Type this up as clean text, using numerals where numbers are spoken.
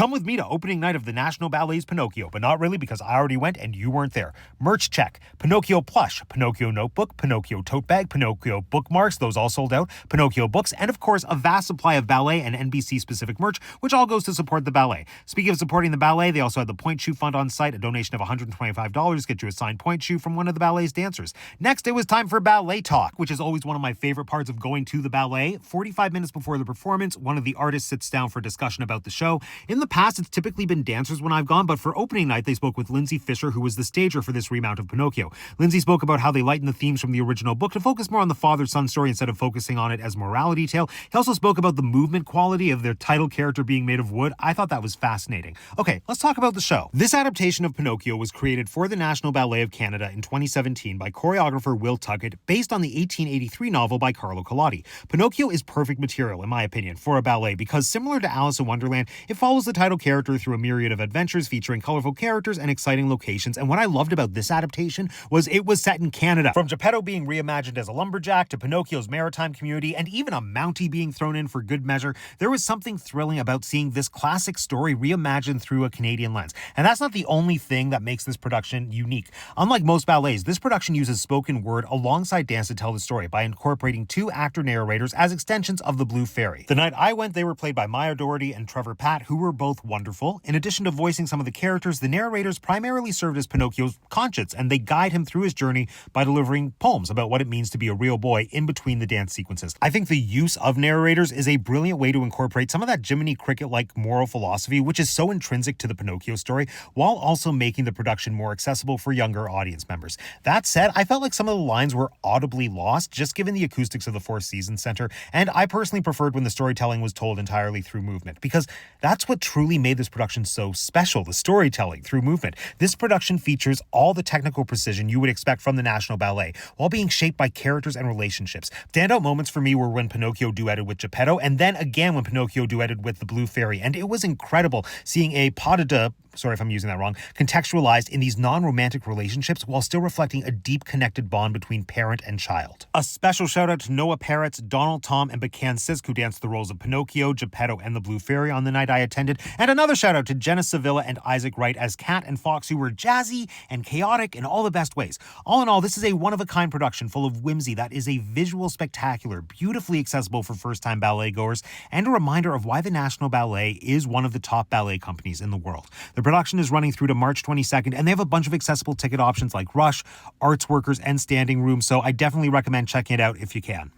Come with me to opening night of the National Ballet's Pinocchio, but not really because I already went and you weren't there. Merch check. Pinocchio plush, Pinocchio notebook, Pinocchio tote bag, Pinocchio bookmarks, those all sold out, Pinocchio books, and of course a vast supply of ballet and NBC-specific merch, which all goes to support the ballet. Speaking of supporting the ballet, they also had the Point Shoe Fund on site. A donation of $125 get you a signed point shoe from one of the ballet's dancers. Next, it was time for ballet talk, which is always one of my favorite parts of going to the ballet. 45 minutes before the performance, one of the artists sits down for discussion about the show. In the past, it's typically been dancers when I've gone, but for opening night, they spoke with Lindsay Fisher, who was the stager for this remount of Pinocchio. Lindsay spoke about how they lightened the themes from the original book to focus more on the father-son story instead of focusing on it as morality tale. He also spoke about the movement quality of their title character being made of wood. I thought that was fascinating. Okay, let's talk about the show. This adaptation of Pinocchio was created for the National Ballet of Canada in 2017 by choreographer Will Tuckett, based on the 1883 novel by Carlo Collodi. Pinocchio is perfect material, in my opinion, for a ballet because, similar to Alice in Wonderland, it follows the title character through a myriad of adventures featuring colorful characters and exciting locations. And what I loved about this adaptation was it was set in Canada. From Geppetto being reimagined as a lumberjack to Pinocchio's maritime community and even a Mountie being thrown in for good measure, there was something thrilling about seeing this classic story reimagined through a Canadian lens. And that's not the only thing that makes this production unique. Unlike most ballets, this production uses spoken word alongside dance to tell the story by incorporating two actor narrators as extensions of the Blue Fairy. The night I went, they were played by Maya Doherty and Trevor Patt, who were both wonderful. In addition to voicing some of the characters, the narrators primarily served as Pinocchio's conscience, and they guide him through his journey by delivering poems about what it means to be a real boy in between the dance sequences. I think the use of narrators is a brilliant way to incorporate some of that Jiminy Cricket-like moral philosophy, which is so intrinsic to the Pinocchio story, while also making the production more accessible for younger audience members. That said, I felt like some of the lines were audibly lost, just given the acoustics of the Four Seasons Center, and I personally preferred when the storytelling was told entirely through movement, because that's what truly made this production so special, the storytelling through movement. This production features all the technical precision you would expect from the National Ballet, while being shaped by characters and relationships. Standout moments for me were when Pinocchio duetted with Geppetto, and then again when Pinocchio duetted with the Blue Fairy, and it was incredible seeing a pas de deux, sorry if I'm using that wrong, contextualized in these non-romantic relationships while still reflecting a deep connected bond between parent and child. A special shout out to Noah Peretz, Donald Tom, and Bacan Sisk, who danced the roles of Pinocchio, Geppetto, and the Blue Fairy on the night I attended, and another shout out to Jenna Sevilla and Isaac Wright as Cat and Fox, who were jazzy and chaotic in all the best ways. All in all, this is a one-of-a-kind production full of whimsy that is a visual spectacular, beautifully accessible for first-time ballet goers, and a reminder of why the National Ballet is one of the top ballet companies in the world. The production is running through to March 22nd, and they have a bunch of accessible ticket options like Rush, Arts Workers, and Standing Room, so I definitely recommend checking it out if you can.